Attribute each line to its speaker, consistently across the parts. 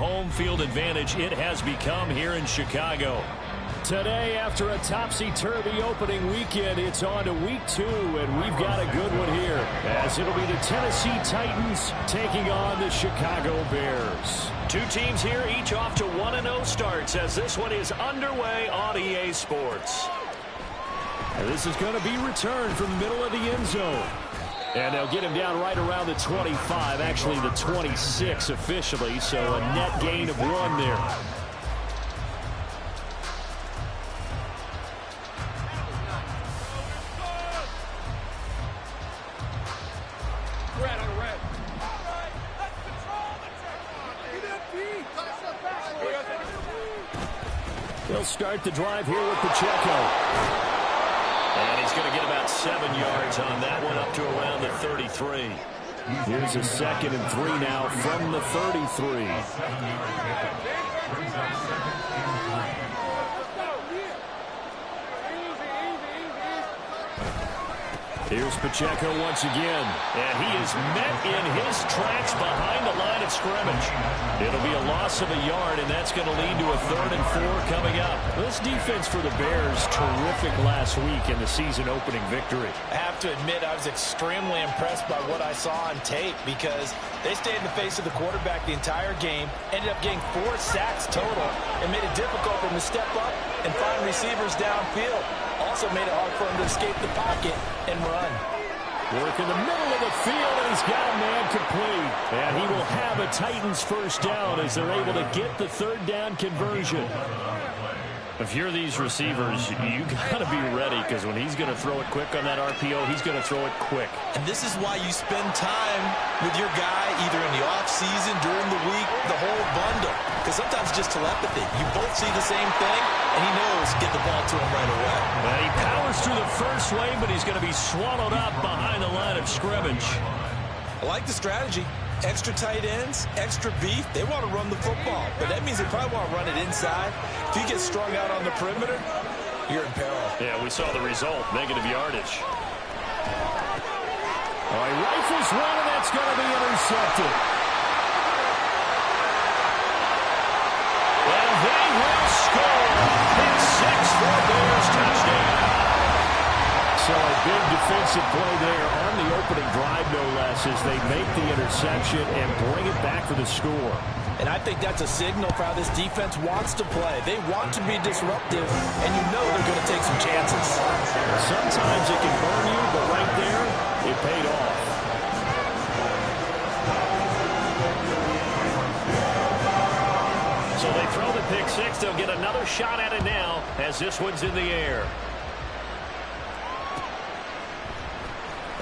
Speaker 1: home field advantage it has become here in Chicago. Today, after a topsy-turvy opening weekend, it's on to week 2, and we've got a good one here, as it'll be the Tennessee Titans taking on the Chicago Bears. Two teams here, each off to 1-0 starts, as this one is underway on EA Sports. And this is going to be returned from the middle of the end zone. And they'll get him down right around the 25, actually the 26 officially, so a net gain of 1 there. They'll start the drive here with Pacheco. And he's going to get about 7 yards on that one, up to around the 33. Here's a 2nd and 3 now from the 33. Here's Pacheco once again, and he is met in his tracks behind the line of scrimmage. It'll be a loss of a yard, and that's going to lead to a 3rd and 4 coming up. This defense for the Bears, terrific last week in the season-opening victory.
Speaker 2: I have to admit, I was extremely impressed by what I saw on tape because they stayed in the face of the quarterback the entire game, ended up getting 4 sacks total, and made it difficult for him to step up and find receivers downfield. Also made it hard for him to escape the pocket and run.
Speaker 1: Work in the middle of the field, and he's got a man complete. And he will have a Titans first down as they're able to get the 3rd down conversion. If you're these receivers, you got to be ready, because when he's going to throw it quick on that RPO, he's going to throw it quick.
Speaker 2: And this is why you spend time with your guy either in the offseason, during the week, the whole bundle. Because sometimes it's just telepathy. You both see the same thing, and he knows get the ball to him right away.
Speaker 1: And he powers through the first wave, but he's going to be swallowed up behind the line of scrimmage.
Speaker 2: I like the strategy. Extra tight ends, extra beef. They want to run the football, but that means they probably want to run it inside. If you get strung out on the perimeter, you're in peril.
Speaker 1: Yeah, we saw the result, negative yardage. All right, rifles one, and that's going to be intercepted. And they will score. It's 6 for Bears, touchdown. So a big defensive play there on the opening drive, no less, as they make the interception and bring it back for the score.
Speaker 2: And I think that's a signal for how this defense wants to play. They want to be disruptive, and you know they're going to take some chances.
Speaker 1: Sometimes it can burn you, but right there, it paid off. So they throw the pick six. They'll get another shot at it now as this one's in the air.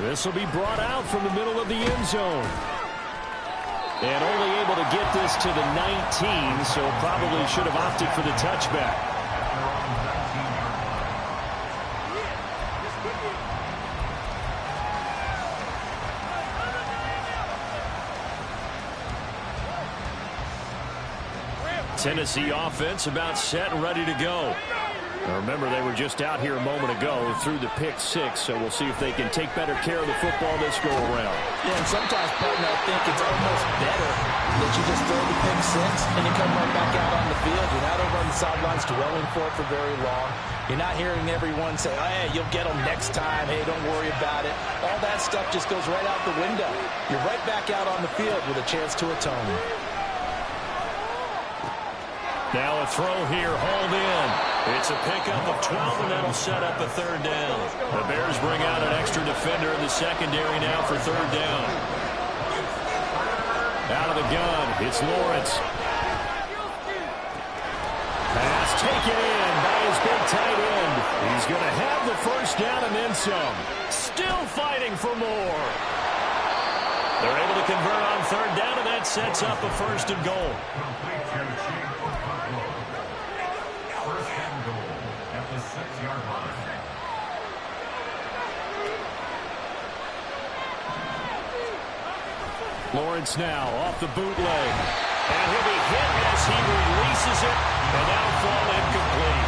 Speaker 1: This will be brought out from the middle of the end zone. And only able to get this to the 19, so probably should have opted for the touchback. Tennessee offense about set and ready to go. Now remember, they were just out here a moment ago through the pick six, so we'll see if they can take better care of the football this go-around.
Speaker 2: Yeah, and sometimes, partner, I think it's almost better that you just throw the pick six and you come right back out on the field. You're not over on the sidelines dwelling for it for very long. You're not hearing everyone say, oh, hey, you'll get them next time. Hey, don't worry about it. All that stuff just goes right out the window. You're right back out on the field with a chance to atone.
Speaker 1: Now a throw here, hauled in. It's a pickup of 12, and that'll set up a third down. The Bears bring out an extra defender in the secondary now for third down. Out of the gun, it's Lawrence. Pass taken in by his big tight end. He's going to have the first down and then some. Still fighting for more. They're able to convert on third down, and that sets up a first and goal. Lawrence now off the bootleg. And he'll be hit as he releases it, and that'll fall incomplete.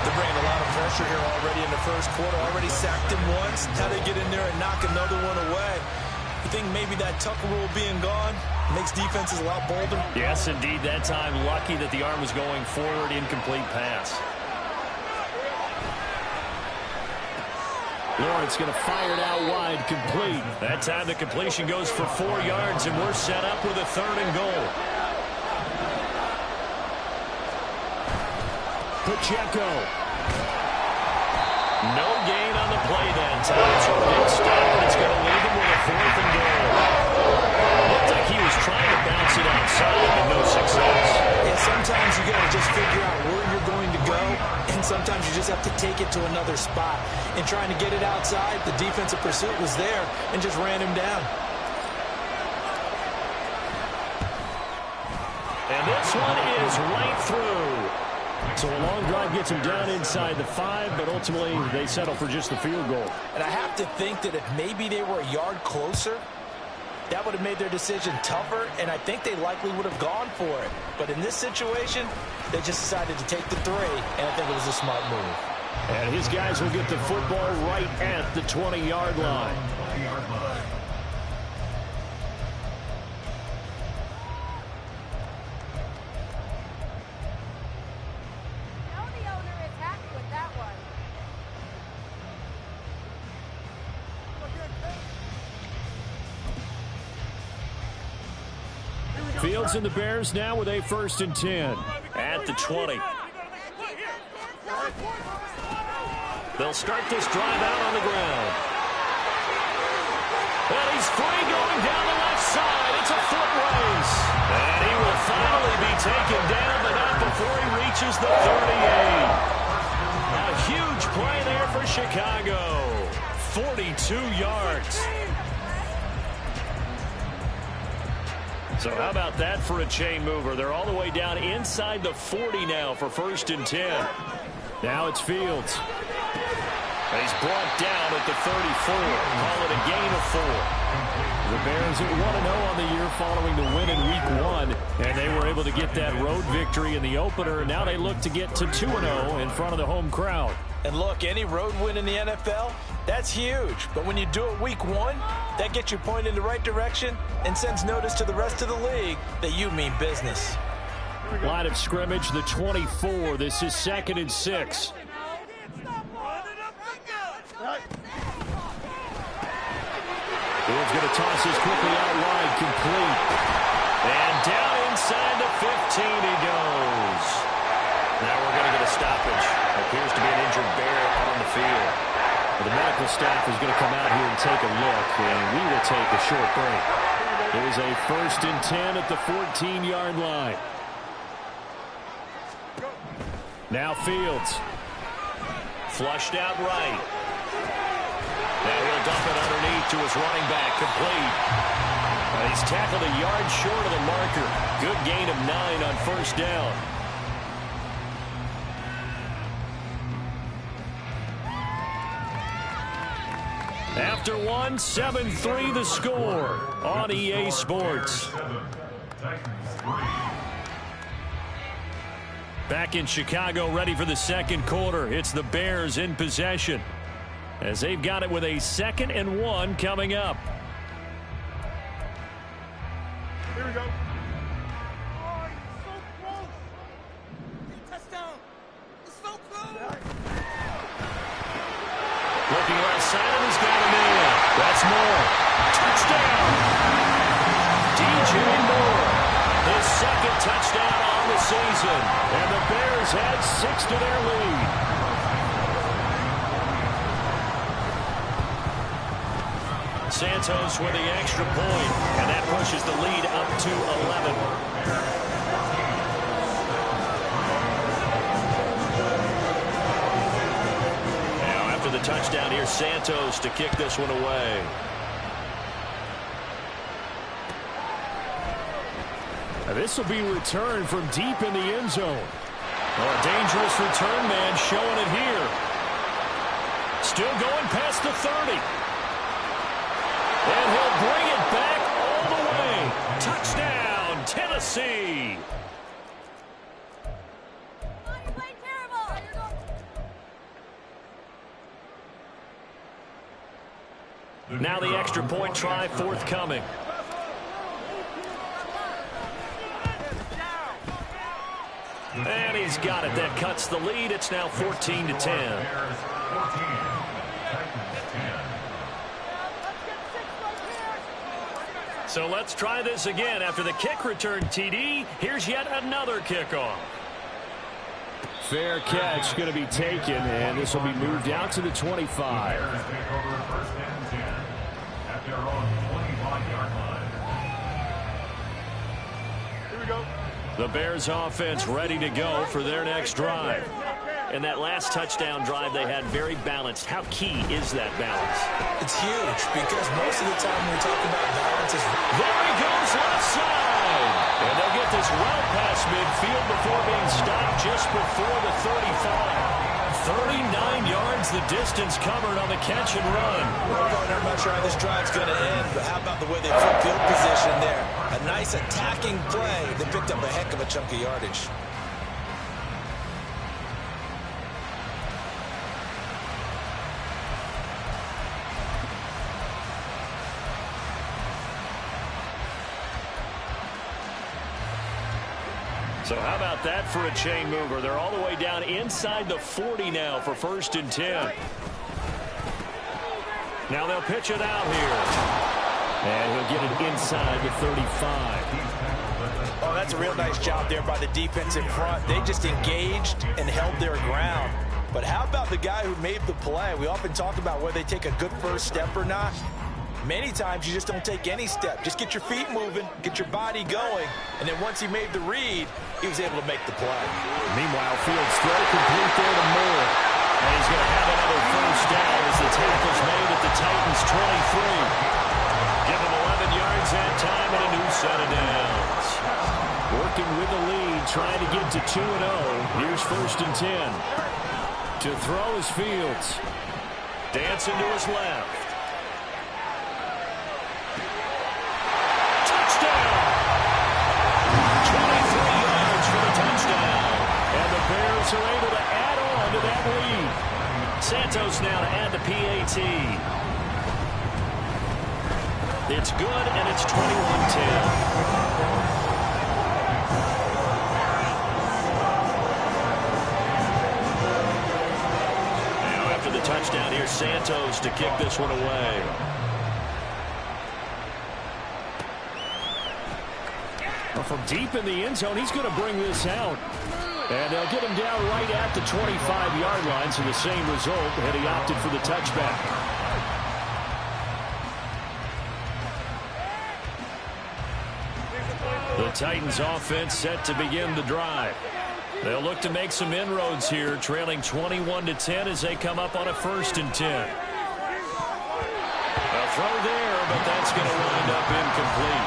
Speaker 2: They're bringing a lot of pressure here already in the first quarter. Already sacked him once. Now they get in there and knock another one away. You think maybe that Tucker rule being gone makes defenses a lot bolder?
Speaker 1: Yes, indeed. That time, lucky that the arm was going forward, incomplete pass. Lawrence going to fire it out wide, complete. That time the completion goes for 4 yards, and we're set up with a 3rd and goal. Pacheco. No gain on the play that time, so a big stop, and it's going to leave him with a 4th and goal. Looked like he was trying to bounce it outside, but no success.
Speaker 2: Yeah, sometimes you got to just figure out where you're going to go, and sometimes you just have to take it to another spot. And trying to get it outside, the defensive pursuit was there and just ran him down.
Speaker 1: And this one is right through. So a long drive gets him down inside the 5, but ultimately they settle for just the field goal.
Speaker 2: And I have to think that if maybe they were a yard closer, that would have made their decision tougher, and I think they likely would have gone for it. But in this situation, they just decided to take the 3, and I think it was a smart move.
Speaker 1: And his guys will get the football right at the 20-yard line. Fields and the Bears now with a 1st and 10 at the 20. They'll start this drive out on the ground. And he's free going down the left side. It's a foot race. And he will finally be taken down, but not before he reaches the 38. A huge play there for Chicago. 42 yards. So how about that for a chain mover? They're all the way down inside the 40 now for 1st and 10. Now it's Fields. And he's brought down at the 34. Call it a gain of 4. The Bears at 1-0 on the year following the win in Week 1. And they were able to get that road victory in the opener. And now they look to get to 2-0 in front of the home crowd.
Speaker 2: And look, any road win in the NFL, that's huge. But when you do it Week 1, that gets you pointed in the right direction and sends notice to the rest of the league that you mean business.
Speaker 1: Line of scrimmage, the 24. This is 2nd and 6. Fields going to toss this quickly out wide, complete. And down inside the 15 he goes. Now we're going to get a stoppage. Appears to be an injured Bear on the field. The medical staff is going to come out here and take a look, and we will take a short break. It is a 1st and 10 at the 14-yard line. Now Fields. Flushed out right. Now he'll dump it underneath to his running back, complete. And he's tackled a yard short of the marker. Good gain of 9 on 1st down. After 1, 7-3 the score on EA Sports. Back in Chicago, ready for the 2nd quarter. It's the Bears in possession, as they've got it with a 2nd and 1 coming up.
Speaker 3: Here we go.
Speaker 1: Looking right side, and he's got a man. That's Moore. Touchdown! DJ Moore. His 2nd touchdown on the season. And the Bears add 6 to their lead. Santos with the extra point. And that pushes the lead up to 11. The touchdown here, Santos to kick this one away. Now this will be returned from deep in the end zone. Oh, a dangerous return man showing it here. Still going past the 30. And he'll bring it back all the way. Touchdown, Tennessee. Now the extra point try forthcoming. And he's got it. That cuts the lead. It's now 14-10. So let's try this again. After the kick return TD, here's yet another kickoff. Fair catch going to be taken, and this will be moved out to the 25.
Speaker 3: Here we go.
Speaker 1: The Bears offense ready to go for their next drive. And that last touchdown drive they had very balanced. How key is that balance?
Speaker 2: It's huge because most of the time when we talk about balance is...
Speaker 1: There he goes left side. And they'll get this well past midfield before being stopped just before the 35. 39 yards the distance covered on the catch and run.
Speaker 2: I'm not sure how this drive's going to end, but how about the way they put field position there? A nice attacking play that picked up a heck of a chunk of yardage.
Speaker 1: So how about that for a chain mover? They're all the way down inside the 40 now for 1st and 10. Now they'll pitch it out here. And he'll get it inside the 35.
Speaker 2: Oh, that's a real nice job there by the defense in front. They just engaged and held their ground. But how about the guy who made the play? We often talk about whether they take a good first step or not. Many times you just don't take any step. Just get your feet moving, get your body going, and then once he made the read, he was able to make the play.
Speaker 1: Meanwhile, Fields throw complete there to Moore. And he's going to have another first down as the tackle's made at the Titans' 23. Give him 11 yards that time and a new set of downs. Working with the lead, trying to get to 2-0. Here's 1st and 10. To throw is Fields. Dancing to his left. Bears are able to add on to that lead. Santos now to add the PAT. It's good, and it's 21-10. Now after the touchdown, here's Santos to kick this one away. Well, from deep in the end zone, he's going to bring this out. And they'll get him down right at the 25-yard line, so the same result, and he opted for the touchback. The Titans offense set to begin the drive. They'll look to make some inroads here, trailing 21-10 as they come up on a 1st and 10. A throw there, but that's going to wind up incomplete.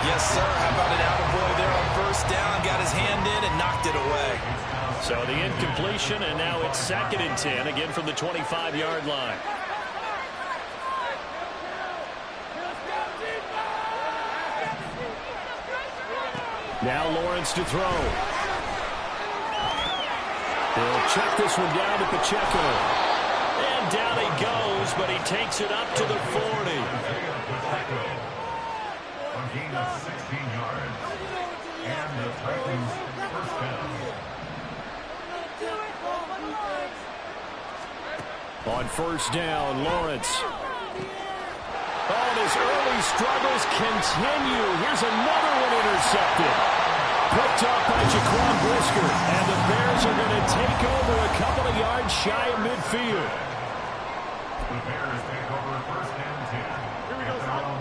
Speaker 2: Yes, sir. How about an attaboy there on 1st down? Got his hand in and knocked it away.
Speaker 1: So the incompletion, and now it's 2nd and 10, again from the 25-yard line. Now Lawrence to throw. He'll check this one down to Pacheco. And down he goes, but he takes it up to the 40.
Speaker 3: A gain of 16 yards. And the Titans' 1st down.
Speaker 1: On 1st down, Lawrence. Oh, and his early struggles continue. Here's another one intercepted. Picked up by Jaquan Brisker. And the Bears are going to take over a couple of yards shy of midfield.
Speaker 3: The Bears take over 1st and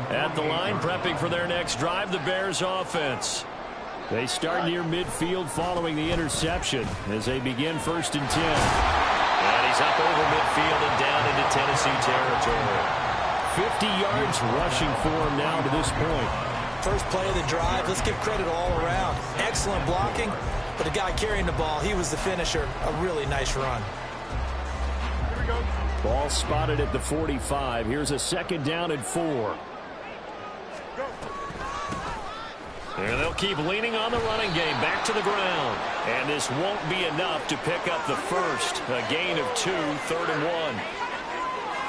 Speaker 3: 10.
Speaker 1: At the line, prepping for their next drive, the Bears offense. They start near midfield following the interception as they begin 1st and 10. And he's up over midfield and down into Tennessee territory. 50 yards rushing for him now to this point.
Speaker 2: First play of the drive, let's give credit all around. Excellent blocking, but the guy carrying the ball, he was the finisher. A really nice run.
Speaker 3: Here we go.
Speaker 1: Ball spotted at the 45. Here's a 2nd down and 4. And they'll keep leaning on the running game back to the ground. And this won't be enough to pick up the first. A gain of 2, 3rd and 1.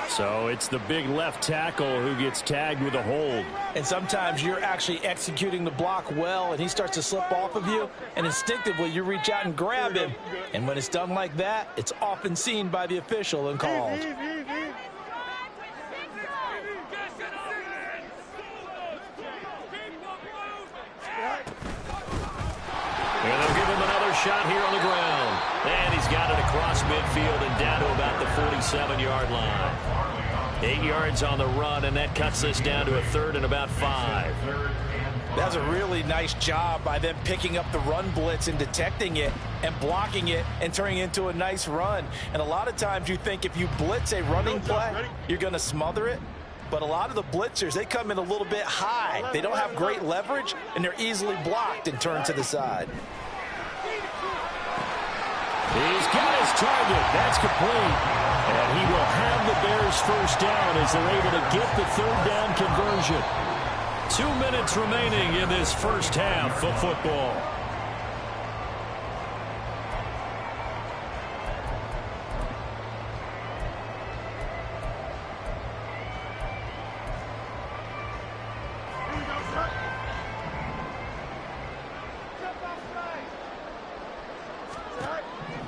Speaker 1: So it's the big left tackle who gets tagged with a hold.
Speaker 2: And sometimes you're actually executing the block well, and he starts to slip off of you, and instinctively you reach out and grab him. And when it's done like that, it's often seen by the official and called.
Speaker 1: And they'll give him another shot here on the ground. And he's got it across midfield and down to about the 47-yard line. 8 yards on the run, and that cuts this down to a third and about 5.
Speaker 2: That's a really nice job by them picking up the run blitz and detecting it and blocking it and turning it into a nice run. And a lot of times you think if you blitz a running play, you're going to smother it. But a lot of the blitzers, they come in a little bit high. They don't have great leverage, and they're easily blocked and turned to the side.
Speaker 1: He's got his target. That's complete. And he will have the Bears first down as they're able to get the third down conversion. 2 minutes remaining in this first half of football.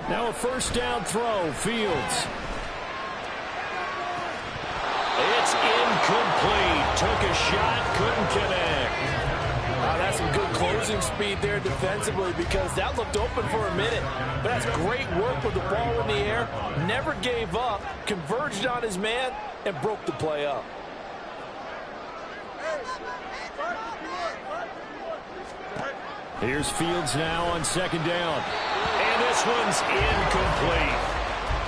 Speaker 1: Now a first down throw, Fields. It's incomplete. Took a shot, couldn't connect.
Speaker 2: That's some good closing speed there defensively because that looked open for a minute. But that's great work with the ball in the air. Never gave up, converged on his man, and broke the play up.
Speaker 1: Here's Fields now on second down. And this one's incomplete.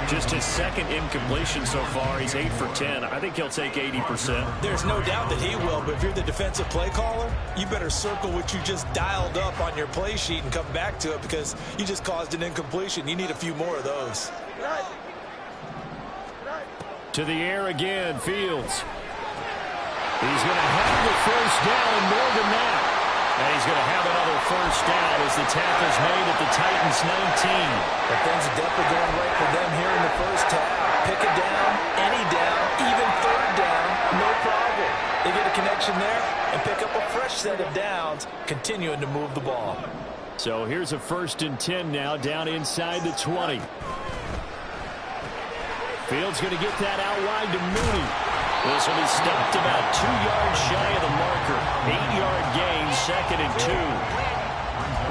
Speaker 1: Just his second incompletion so far. He's 8 for 10. I think he'll take 80%.
Speaker 2: There's no doubt that he will, but if you're the defensive play caller, you better circle what you just dialed up on your play sheet and come back to it because you just caused an incompletion. You need a few more of those.
Speaker 1: To the air again, Fields. He's going to have the first down and more than that. And he's going to have another first down as the tackle's made at the Titans' 19.
Speaker 2: But things are definitely going right for them here in the first half. Pick a down, any down, even third down, no problem. They get a connection there and pick up a fresh set of downs, continuing to move the ball.
Speaker 1: So here's a 1st and 10 now, down inside the 20. Fields going to get that out wide to Mooney. This will be stopped about 2 yards shy of the marker. 8-yard gain, 2nd and 2.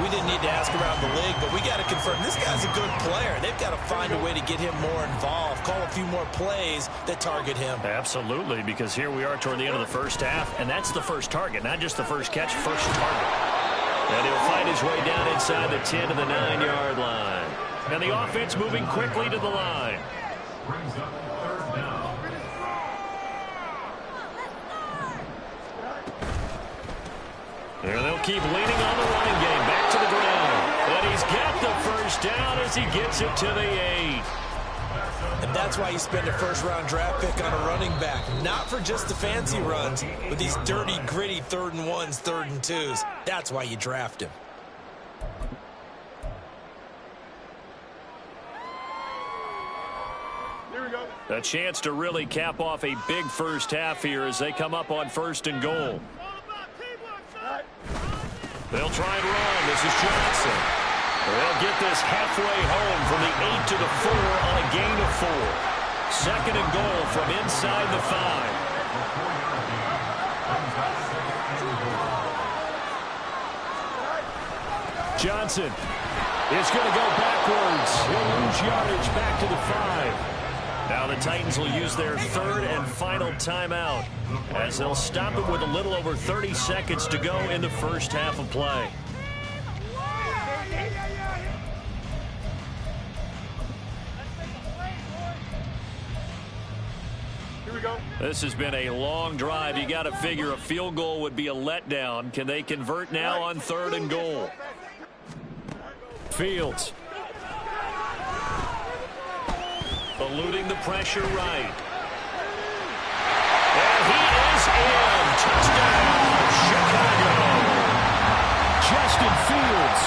Speaker 2: We didn't need to ask around the league, but we got to confirm this guy's a good player. They've got to find a way to get him more involved, call a few more plays that target him.
Speaker 1: Absolutely, because here we are toward the end of the first half, and that's the first target, not just the first catch, first target. And he'll fight his way down inside the 10 to the 9-yard line. And the offense moving quickly to the line.
Speaker 3: Brings up third down.
Speaker 1: And they'll keep leaning on the running game. Back to the ground. And he's got the first down as he gets it to the 8.
Speaker 2: And that's why you spend a first-round draft pick on a running back. Not for just the fancy runs, but these dirty, gritty 3rd and 1s, 3rd and 2s. That's why you draft him.
Speaker 1: A chance to really cap off a big first half here as they come up on 1st and goal. They'll try and run. This is Johnson. They'll get this halfway home from the 8 to the 4 on a gain of 4. 2nd and goal from inside the 5. Johnson is going to go backwards. He'll lose yardage back to the 5. Now the Titans will use their 3rd and final timeout as they'll stop it with a little over 30 seconds to go in the first half of play.
Speaker 4: Here we go.
Speaker 1: This has been a long drive. You got to figure a field goal would be a letdown. Can they convert now on 3rd and goal? Fields. Eluding the pressure right. And he is in. Touchdown, Chicago. Justin Fields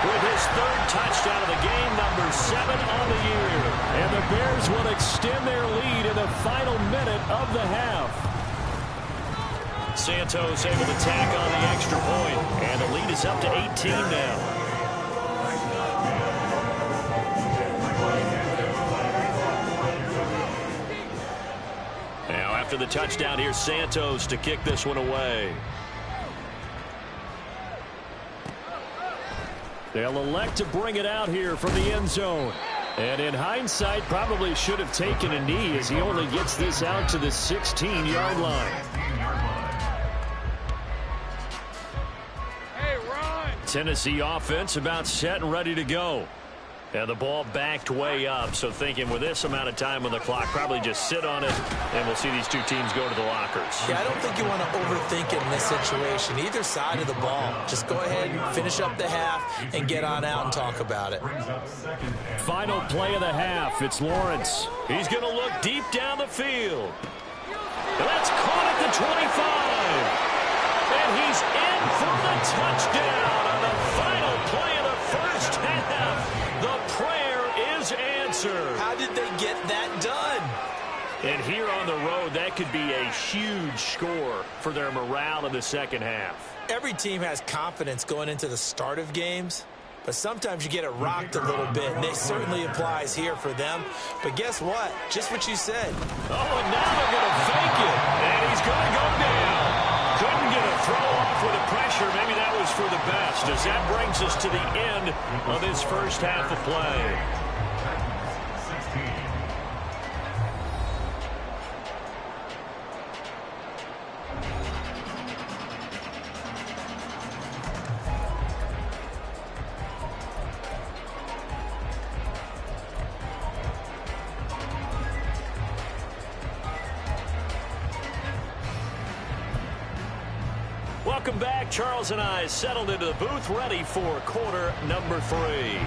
Speaker 1: with his 3rd touchdown of the game, number 7 on the year. And the Bears Titans will extend their lead in the final minute of the half. Santos able to tack on the extra point, and the lead is up to 18 now. Now after the touchdown, here's Santos to kick this one away. They'll elect to bring it out here from the end zone. And in hindsight, probably should have taken a knee as he only gets this out to the 16-yard line. Tennessee offense about set and ready to go. And the ball backed way up, so thinking with this amount of time on the clock, probably just sit on it, and we'll see these two teams go to the lockers.
Speaker 2: Yeah, I don't think you want to overthink it in this situation. Either side of the ball. Just go ahead and finish up the half and get on out and talk about it.
Speaker 1: Final play of the half. It's Lawrence. He's going to look deep down the field. And that's caught at the 25. And he's in for the touchdown on the final play of the first half. The prayer is answered.
Speaker 2: How did they get that done?
Speaker 1: And here on the road, that could be a huge score for their morale in the second half.
Speaker 2: Every team has confidence going into the start of games, but sometimes you get it rocked a little bit, and it certainly applies here for them. But guess what? Just what you said.
Speaker 1: Oh, and now they're going to fake it, and he's going to go down. Couldn't get a throw off with the pressure. Maybe that was for the best, as that brings us to the end of this first half of play. Welcome back. Charles and I settled into the booth, ready for quarter number 3.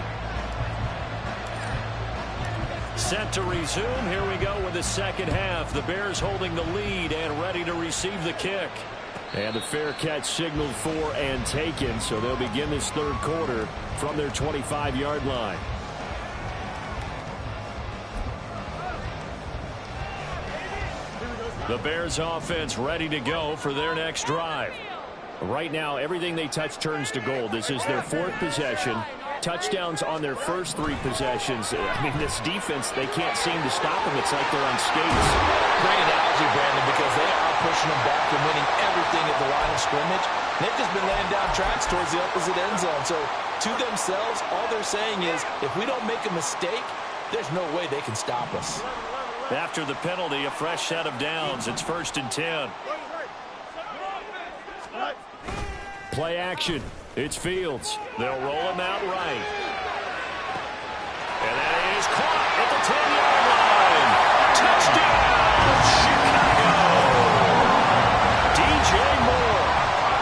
Speaker 1: Set to resume. Here we go with the second half. The Bears holding the lead and ready to receive the kick. And the fair catch signaled for and taken, so they'll begin this third quarter from their 25-yard line. The Bears offense ready to go for their next drive. Right now, everything they touch turns to gold. This is their 4th possession. Touchdowns on their first 3 possessions. I mean, this defense, they can't seem to stop them. It's like they're on skates.
Speaker 2: Great analogy, Brandon, because they are pushing them back and winning everything at the line of scrimmage. They've just been laying down tracks towards the opposite end zone. So, to themselves, all they're saying is, if we don't make a mistake, there's no way they can stop us.
Speaker 1: After the penalty, a fresh set of downs. It's 1st and 10. Play action. It's Fields. They'll roll him out right. And that is caught at the 10-yard line. Touchdown, Chicago! DJ Moore,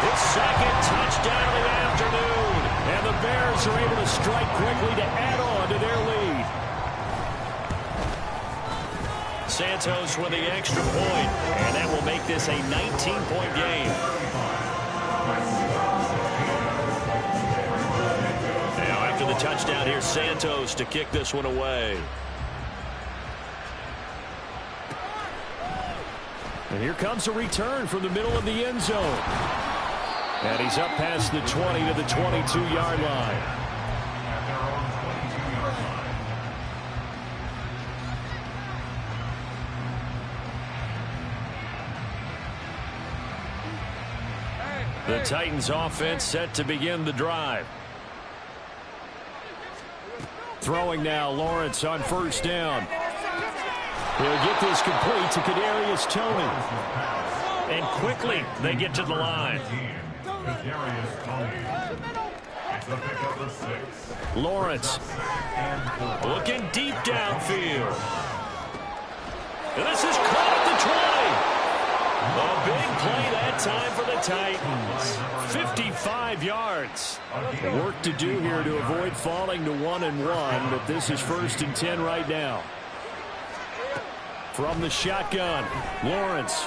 Speaker 1: his 2nd touchdown of the afternoon. And the Bears are able to strike quickly to add on to their lead. Santos with the extra point, and that will make this a 19-point game. Now after the touchdown, here's Santos to kick this one away. And here comes a return from the middle of the end zone. And he's up past the 20 to the 22-yard line. The Titans offense set to begin the drive. Throwing now, Lawrence on 1st down. He'll get this complete to Kadarius Toney. And quickly they get to the line. Lawrence looking deep downfield. And this is caught at the 20. A big play that time for the Titans. 55 yards. Work to do here to avoid falling to 1-1, but this is 1st and 10 right now. From the shotgun, Lawrence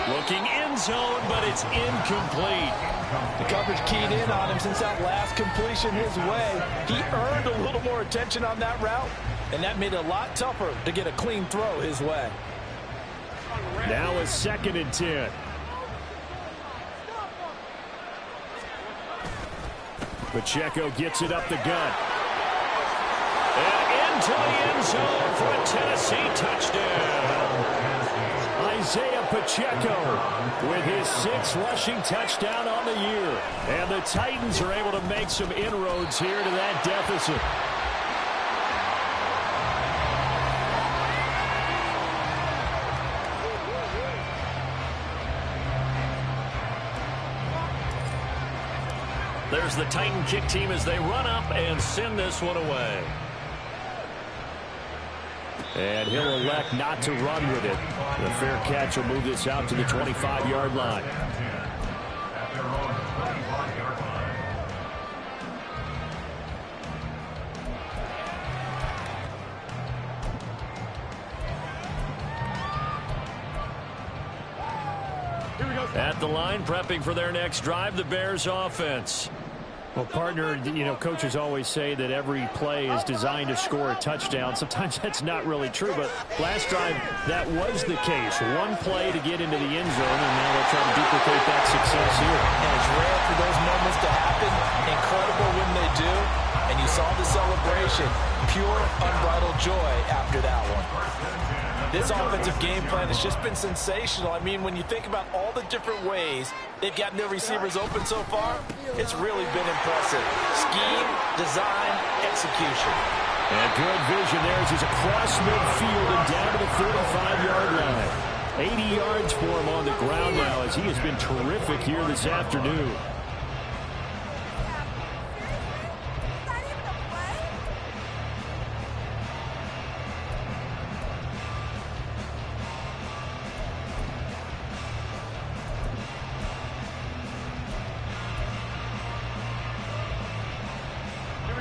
Speaker 1: looking in end zone, but it's incomplete.
Speaker 2: The coverage keyed in on him since that last completion his way. He earned a little more attention on that route, and that made it a lot tougher to get a clean throw his way.
Speaker 1: Now a 2nd and 10. Pacheco gets it up the gut. And into the end zone for a Tennessee touchdown. Isaiah Pacheco with his 6th rushing touchdown on the year. And the Titans are able to make some inroads here to that deficit. There's the Titan kick team as they run up and send this one away. And he'll elect not to run with it. The fair catch will move this out to the 25-yard line. At the line, prepping for their next drive, the Bears offense. Well, partner, you know, coaches always say that every play is designed to score a touchdown. Sometimes that's not really true, but last drive, that was the case. One play to get into the end zone, and now they'll try to duplicate that success here.
Speaker 2: And it's rare for those moments to happen. Incredible when they do. And you saw the celebration. Pure, unbridled joy after that one. This offensive game plan has just been sensational. I mean, when you think about all the different ways they've gotten their receivers open so far, it's really been impressive. Scheme, design, execution.
Speaker 1: And good vision there as he's across midfield and down to the 35-yard line. 80 yards for him on the ground now as he has been terrific here this afternoon.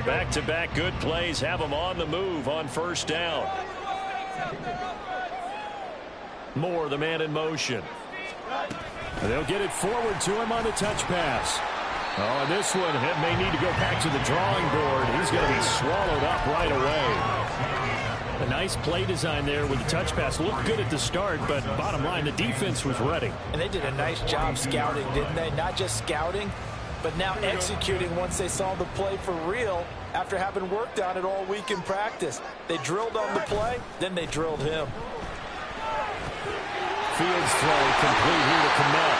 Speaker 1: Back-to-back good plays have them on the move on first down. Moore, the man in motion. And they'll get it forward to him on the touch pass. Oh, and this one may need to go back to the drawing board. He's going to be swallowed up right away. A nice play design there with the touch pass. Looked good at the start, but bottom line, the defense was ready.
Speaker 2: And they did a nice job scouting, didn't they? Not just scouting, but now executing once they saw the play for real after having worked on it all week in practice. They drilled on the play, then they drilled him.
Speaker 1: Fields throw complete here to Kmet.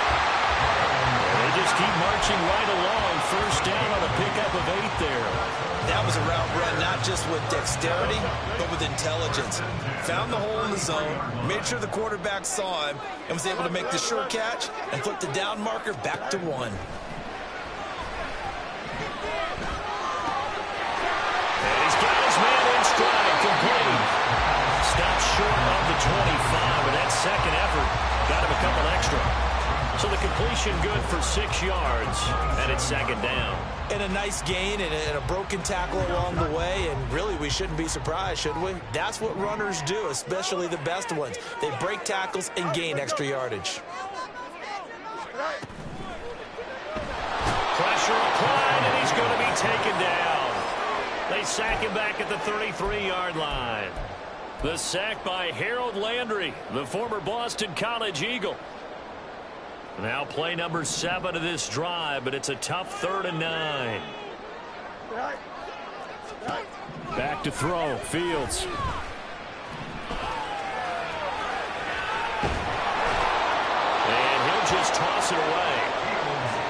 Speaker 1: They just keep marching right along. First down on a pickup of 8 there.
Speaker 2: That was a route run not just with dexterity, but with intelligence. Found the hole in the zone, made sure the quarterback saw him, and was able to make the sure catch and put the down marker back to 1.
Speaker 1: Complete. Stopped short of the 25, but that second effort got him a couple extra. So the completion good for 6 yards, and it's 2nd down.
Speaker 2: And a nice gain and a broken tackle along the way, and really we shouldn't be surprised, should we? That's what runners do, especially the best ones. They break tackles and gain extra yardage.
Speaker 1: Pressure applied, and he's going to be taken down. They sack him back at the 33-yard line. The sack by Harold Landry, the former Boston College Eagle. Now play number 7 of this drive, but it's a tough 3rd and 9. Back to throw, Fields. And he'll just toss it away.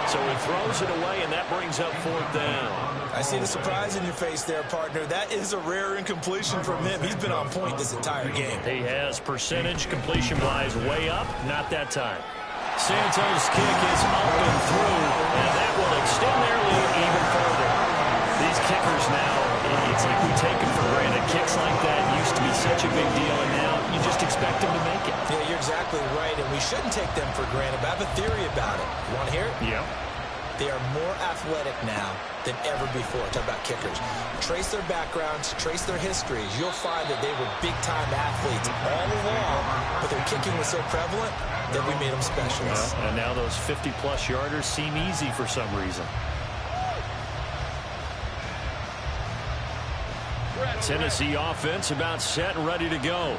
Speaker 1: So he throws it away, and that brings up 4th down.
Speaker 2: I see the surprise in your face there, partner. That is a rare incompletion from him. He's been on point this entire game.
Speaker 1: He has percentage completion-wise way up. Not that time. Santos' kick is up and through, and that will extend their lead even further. These kickers now, it's like we take them for granted. Kicks like that used to be such a big deal, and now you just expect them to make it.
Speaker 2: Yeah, you're exactly right, and we shouldn't take them for granted, but I have a theory about it. You want to hear it?
Speaker 1: Yeah.
Speaker 2: They are more athletic now than ever before. Talk about kickers. Trace their backgrounds, trace their histories. You'll find that they were big-time athletes all along, but their kicking was so prevalent that we made them specialists.
Speaker 1: Well, and now those 50-plus yarders seem easy for some reason. Tennessee offense about set and ready to go.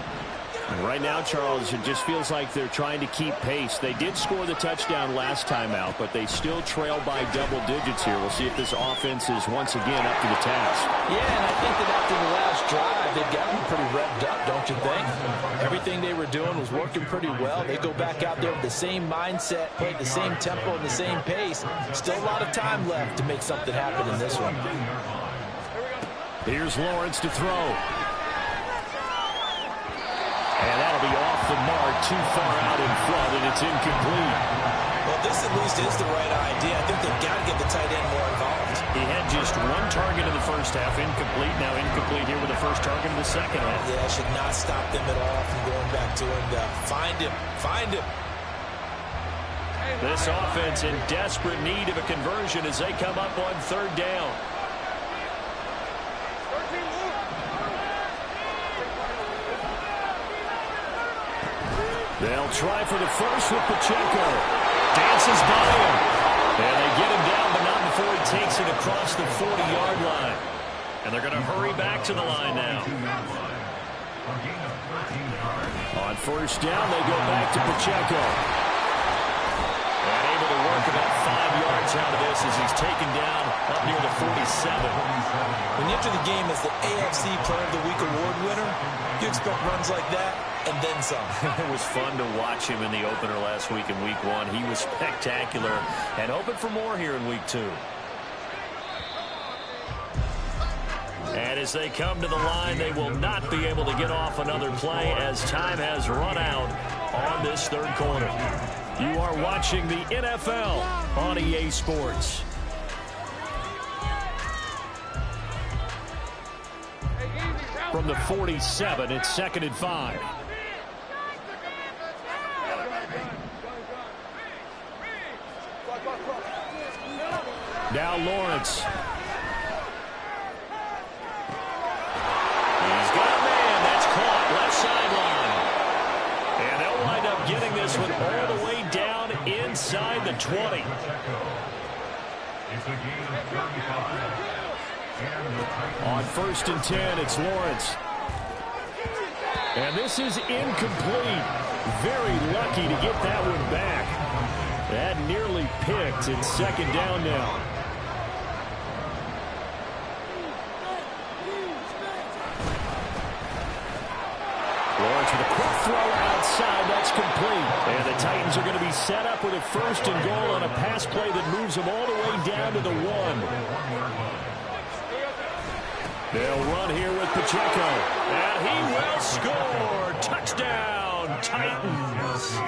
Speaker 1: And right now, Charles, it just feels like they're trying to keep pace. They did score the touchdown last time out, but they still trail by double digits here. We'll see if this offense is once again up to the task.
Speaker 2: Yeah, and I think that after the last drive, they've gotten pretty revved up, don't you think? Everything they were doing was working pretty well. They go back out there with the same mindset, play the same tempo and the same pace. Still a lot of time left to make something happen in this one.
Speaker 1: Here's Lawrence to throw. And that'll be off the mark, too far out in front, and it's incomplete.
Speaker 2: Well, this at least is the right idea. I think they've got to get the tight end more involved.
Speaker 1: He had just one target in the first half, incomplete. Now incomplete here with the first target in the second half.
Speaker 2: Yeah, it should not stop them at all from going back to him to find him. Find him.
Speaker 1: This offense in desperate need of a conversion as they come up on third down. They'll try for the first with Pacheco. Dances by him. And they get him down, but not before he takes it across the 40-yard line. And they're going to hurry back to the line now. On first down, they go back to Pacheco. And able to work about 5 yards out of this as he's taken down up near the 47.
Speaker 2: When you enter the game as the AFC Player of the Week award winner, you expect runs like that and then some.
Speaker 1: It was fun to watch him in the opener last week in Week 1. He was spectacular and hoping for more here in Week 2. And as they come to the line, they will not be able to get off another play as time has run out on this third quarter. You are watching the NFL on EA Sports. From the 47, it's 2nd and 5. Now Lawrence. He's got a man. That's caught left sideline. And they'll wind up getting this one all the way down inside the 20. On 1st and 10, it's Lawrence. And this is incomplete. Very lucky to get that one back. That nearly picked. It's 2nd down now. Lawrence with a quick throw outside. That's complete. And the Titans are going to be set up with a 1st and goal on a pass play that moves them all the way down to the 1. They'll run here with Pacheco. And he will score. Touchdown, Titans.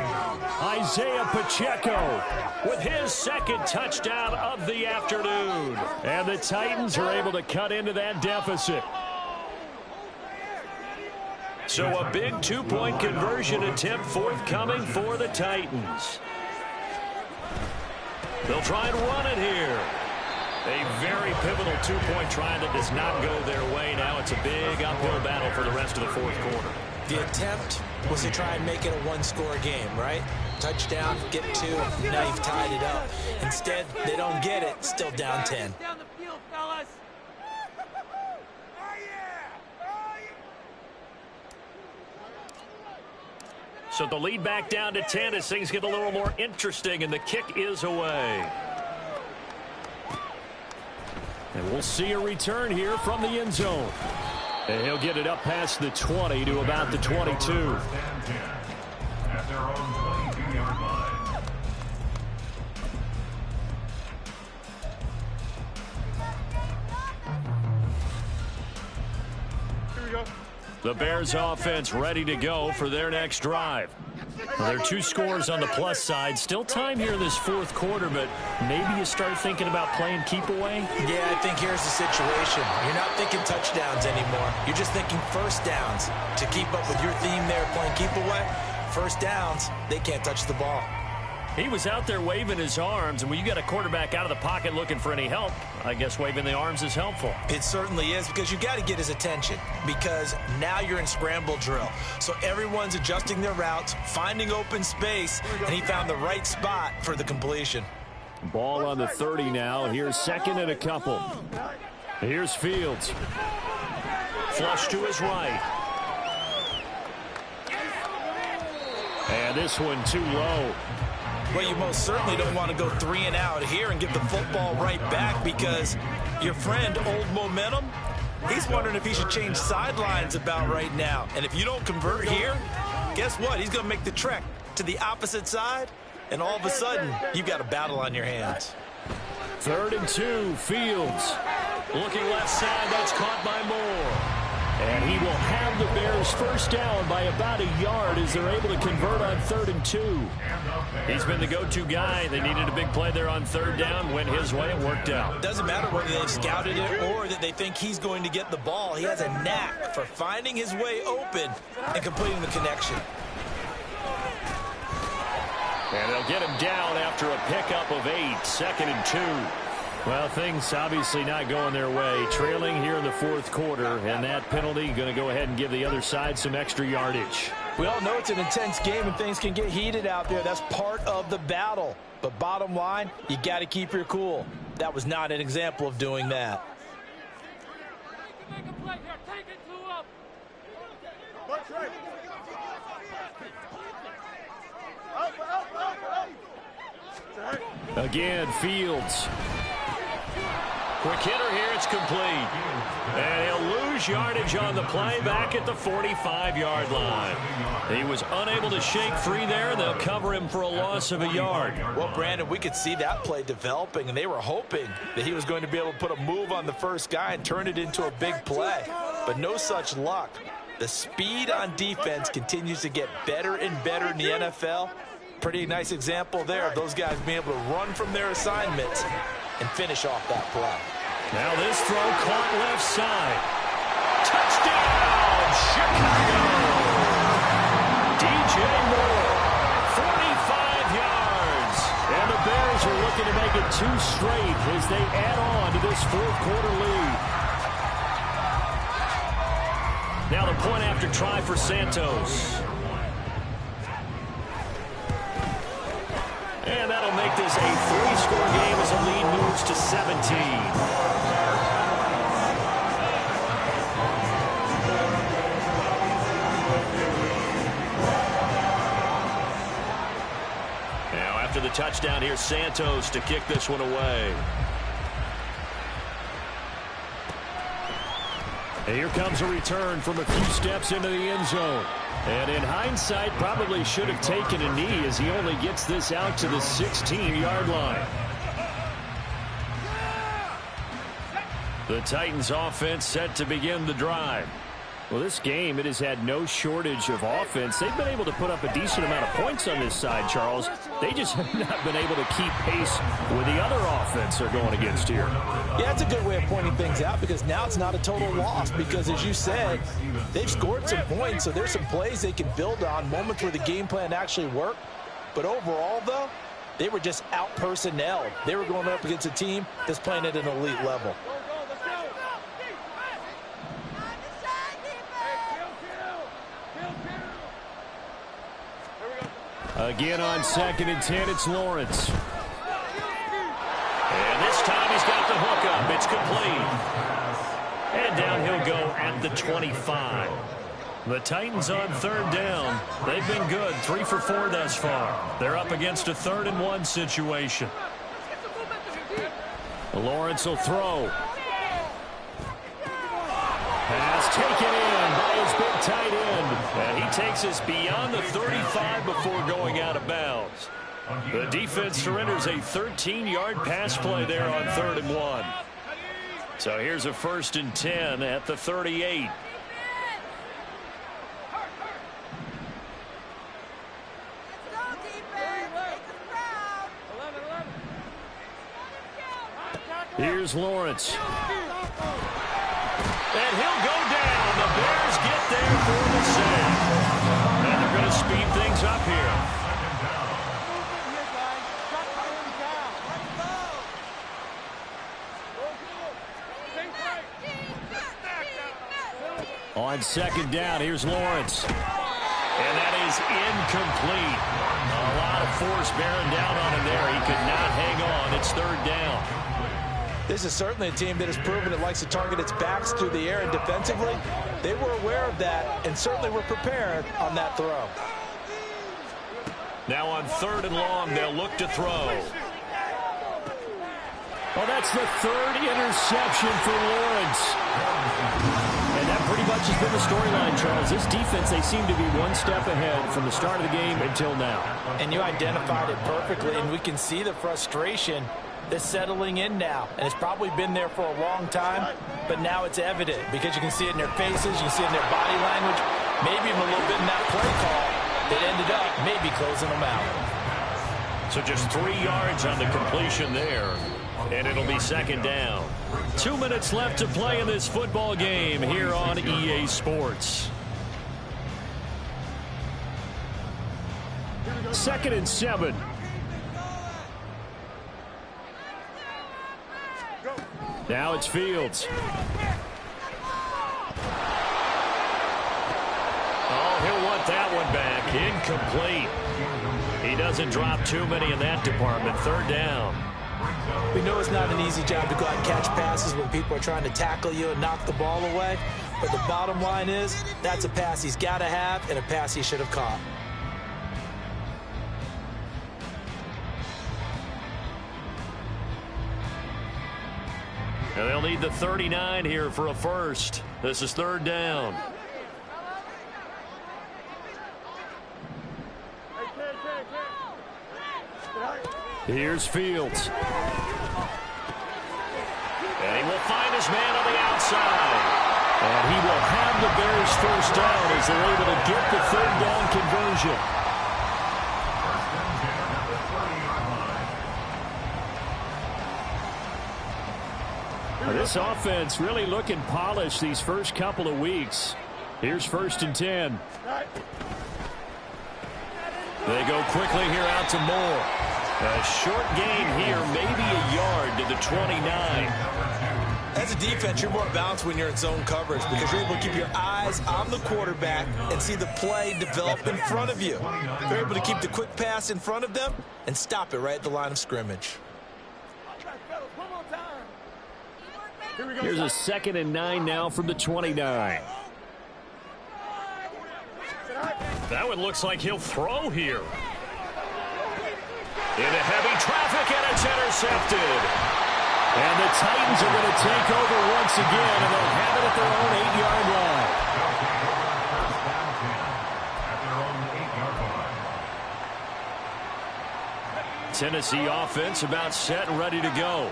Speaker 1: Isaiah Pacheco with his 2nd touchdown of the afternoon. And the Titans are able to cut into that deficit. So a big 2-point conversion attempt forthcoming for the Titans. They'll try and run it here. A very pivotal 2-point try that does not go their way. Now it's a big uphill battle for the rest of the 4th quarter.
Speaker 2: The attempt was to try and make it a one-score game, right? Touchdown, get 2, now you've tied it up. Instead, they don't get it, still down 10.
Speaker 4: Down the field, fellas.
Speaker 1: So the lead back down to 10 as things get a little more interesting, and the kick is away. And we'll see a return here from the end zone. And he'll get it up past the 20 to about the 22.
Speaker 3: At their own 22-yard line.
Speaker 4: Here we go.
Speaker 1: The Bears offense ready to go for their next drive. Well, there are 2 scores on the plus side. Still time here in this 4th quarter, but maybe you start thinking about playing keep away?
Speaker 2: Yeah, I think here's the situation. You're not thinking touchdowns anymore. You're just thinking first downs. To keep up with your theme there, playing keep away, first downs, they can't touch the ball.
Speaker 1: He was out there waving his arms, and when you got a quarterback out of the pocket looking for any help, I guess waving the arms is helpful.
Speaker 2: It certainly is, because you got to get his attention, because now you're in scramble drill. So everyone's adjusting their routes, finding open space, and he found the right spot for the completion.
Speaker 1: Ball on the 30 now. Here's second and a couple. Here's Fields. Flush to his right. And this one too low.
Speaker 2: Well, you most certainly don't want to go 3 and out here and give the football right back, because your friend, Old Momentum, he's wondering if he should change sidelines about right now. And if you don't convert here, guess what? He's going to make the trek to the opposite side, and all of a sudden, you've got a battle on your hands.
Speaker 1: 3rd and 2, Fields. Looking left side, that's caught by Moore. And he will have the Bears first down by about a yard as they're able to convert on 3rd and 2. He's been the go-to guy. They needed a big play there on 3rd down. Went his way and worked out.
Speaker 2: Doesn't matter whether they've scouted it or that they think he's going to get the ball. He has a knack for finding his way open and completing the connection.
Speaker 1: And they'll get him down after a pickup of 8. 2nd and 2. Well, things obviously not going their way. Trailing here in the 4th quarter, and that penalty going to go ahead and give the other side some extra yardage.
Speaker 2: We all know it's an intense game and things can get heated out there. That's part of the battle. But bottom line, you got to keep your cool. That was not an example of doing that.
Speaker 1: Again, Fields. Quick hitter here, it's complete. And he'll lose yardage on the play back at the 45-yard line. He was unable to shake free there. They'll cover him for a loss of a yard.
Speaker 2: Well, Brandon, we could see that play developing, and they were hoping that he was going to be able to put a move on the first guy and turn it into a big play. But no such luck. The speed on defense continues to get better and better in the NFL. Pretty nice example there of those guys being able to run from their assignments and finish off that play.
Speaker 1: Now this throw caught left side. Touchdown, Chicago! DJ Moore, 45 yards. And the Bears are looking to make it 2 straight as they add on to this 4th quarter lead. Now the point after try for Santos. And that'll make this a 3-score game as the lead moves to 17. Now after the touchdown, here's Santos to kick this one away. And here comes a return from a few steps into the end zone. And in hindsight, probably should have taken a knee as he only gets this out to the 16-yard line. The Titans offense set to begin the drive. Well, this game, it has had no shortage of offense. They've been able to put up a decent amount of points on this side, Charles. They just have not been able to keep pace with the other offense they're going against here.
Speaker 2: Yeah, that's a good way of pointing things out, because now it's not a total loss, because as you said, they've scored some points, so there's some plays they can build on, moments where the game plan actually worked. But overall, though, they were just out-personnelled. They were going up against a team that's playing at an elite level.
Speaker 1: Again on 2nd and 10, it's Lawrence. And this time he's got the hook up. It's complete. And down he'll go at the 25. The Titans on 3rd down. They've been good, 3 for 4 thus far. They're up against a 3rd and 1 situation. Lawrence will throw. Pass taken in by his big tight end. And he takes us beyond the 35 before going out of bounds. The defense surrenders a 13-yard pass play there on 3rd and 1. So here's a 1st and 10 at the 38. Here's Lawrence. And he'll go down. The Bears get there for the sack. And they're going to speed things up here. On second down, here's Lawrence. And that is incomplete. A lot of force bearing down on him there. He could not hang on. It's third down.
Speaker 2: This is certainly a team that has proven it likes to target its backs through the air, and defensively, they were aware of that and certainly were prepared on that throw.
Speaker 1: Now on third and long, they'll look to throw. Oh, that's the third interception for Lawrence. And that pretty much has been the storyline, Charles. This defense, they seem to be one step ahead from the start of the game until now.
Speaker 2: And you identified it perfectly, and we can see the frustration that's settling in now. And it's probably been there for a long time, but now it's evident because you can see it in their faces, you can see it in their body language, maybe even a little bit in that play call that ended up maybe closing them out.
Speaker 1: So just 3 yards on the completion there, and it'll be second down. 2 minutes left to play in this football game here on EA Sports. 2nd and 7. Now it's Fields. Oh, he'll want that one back. Incomplete. He doesn't drop too many in that department. Third down.
Speaker 2: We know it's not an easy job to go out and catch passes when people are trying to tackle you and knock the ball away. But the bottom line is, that's a pass he's got to have and a pass he should have caught.
Speaker 1: And they'll need the 39 here for a first. This is third down. Here's Fields. And he will find his man on the outside. And he will have the Bears first down as they're able to get the third down conversion. This offense really looking polished these first couple of weeks. Here's 1st and 10. They go quickly here out to Moore. A short gain here, maybe a yard to the 29.
Speaker 2: As a defense, you're more balanced when you're in zone coverage because you're able to keep your eyes on the quarterback and see the play develop in front of you. You're able to keep the quick pass in front of them and stop it right at the line of scrimmage.
Speaker 1: Here's a 2nd and 9 now from the 29. That one looks like he'll throw here. Into heavy traffic, and it's intercepted. And the Titans are going to take over once again, and they'll have it at their own 8-yard line. Tennessee offense about set and ready to go.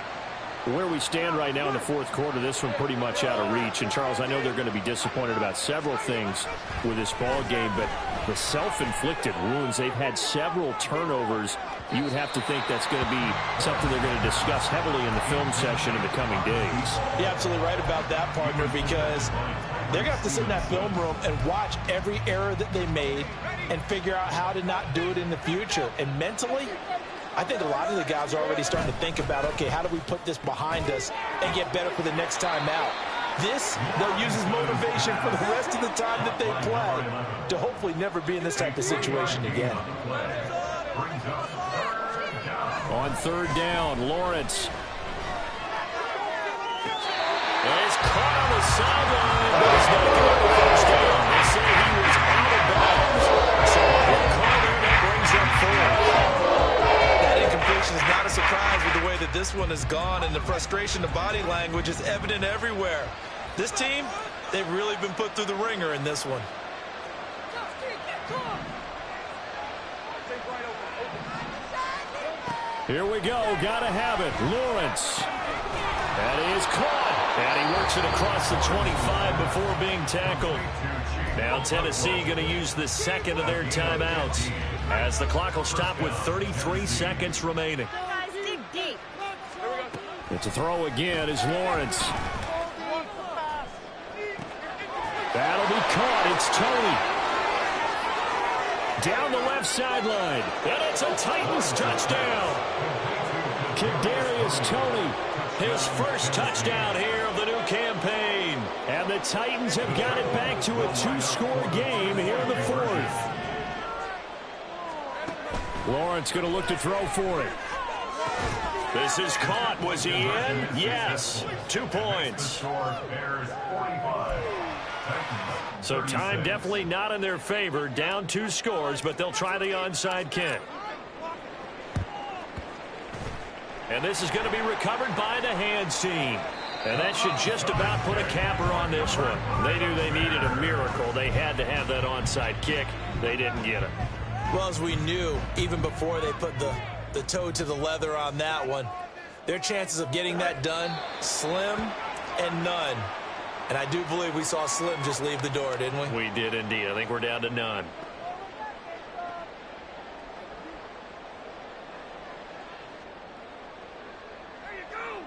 Speaker 1: Where we stand right now in the fourth quarter, this one pretty much out of reach. And, Charles, I know they're going to be disappointed about several things with this ball game, but the self-inflicted wounds, they've had several turnovers. You would have to think that's going to be something they're going to discuss heavily in the film session in the coming days.
Speaker 2: You're absolutely right about that, partner, because they're going to have to sit in that film room and watch every error that they made and figure out how to not do it in the future. And mentally, I think a lot of the guys are already starting to think about, okay, how do we put this behind us and get better for the next time out? This, they'll use as motivation for the rest of the time that they play to hopefully never be in this type of situation again.
Speaker 1: On third down, Lawrence. He's caught on the sideline, but he's not going to first down. They say he was out of bounds. So good call there, that brings up 4.
Speaker 2: That incompletion is not a surprise with the way that this one has gone, and the frustration, the body language is evident everywhere. This team, they've really been put through the ringer in this one.
Speaker 1: Here we go. Got to have it. Lawrence. That is caught. And he works it across the 25 before being tackled. Now Tennessee going to use the second of their timeouts as the clock will stop with 33 seconds remaining. It's a throw again is Lawrence. That'll be caught. It's Tony. Down the left sideline. And it's a Titans touchdown. Kadarius Toney, his first touchdown here of the new campaign. And the the Titans have got it back to a two-score game here in the fourth. Lawrence going to look to throw for it. This is caught. Was he in? Yes. 2 points. So time definitely not in their favor. Down 2 scores, but they'll try the onside kick. And this is going to be recovered by the hands team. And that should just about put a capper on this one. They knew they needed a miracle. They had to have that onside kick. They didn't get it.
Speaker 2: Well, as we knew, even before they put the toe to the leather on that one, their chances of getting that done, slim and none. And I do believe we saw Slim just leave the door, didn't we?
Speaker 1: We did indeed. I think we're down to none.
Speaker 4: There you go.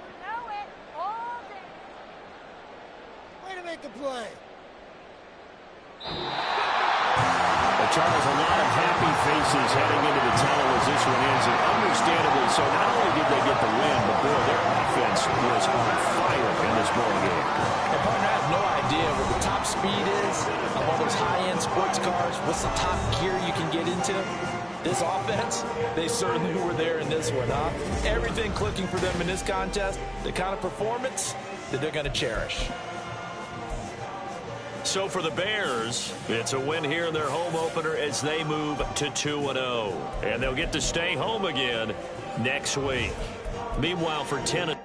Speaker 4: You know it. Hold it. Way to make the play.
Speaker 1: Charles, a lot of happy faces heading into the tunnel as this one ends, and understandably so. Not only did they get the win, but boy, their offense was on fire in this ball game.
Speaker 2: And partner, I have no idea what the top speed is of all those high-end sports cars. What's the top gear you can get into? This offense, they certainly were there in this one, huh? Everything clicking for them in this contest, the kind of performance that they're going to cherish.
Speaker 1: So for the Bears, it's a win here in their home opener as they move to 2-0. And they'll get to stay home again next week. Meanwhile, for Tennessee.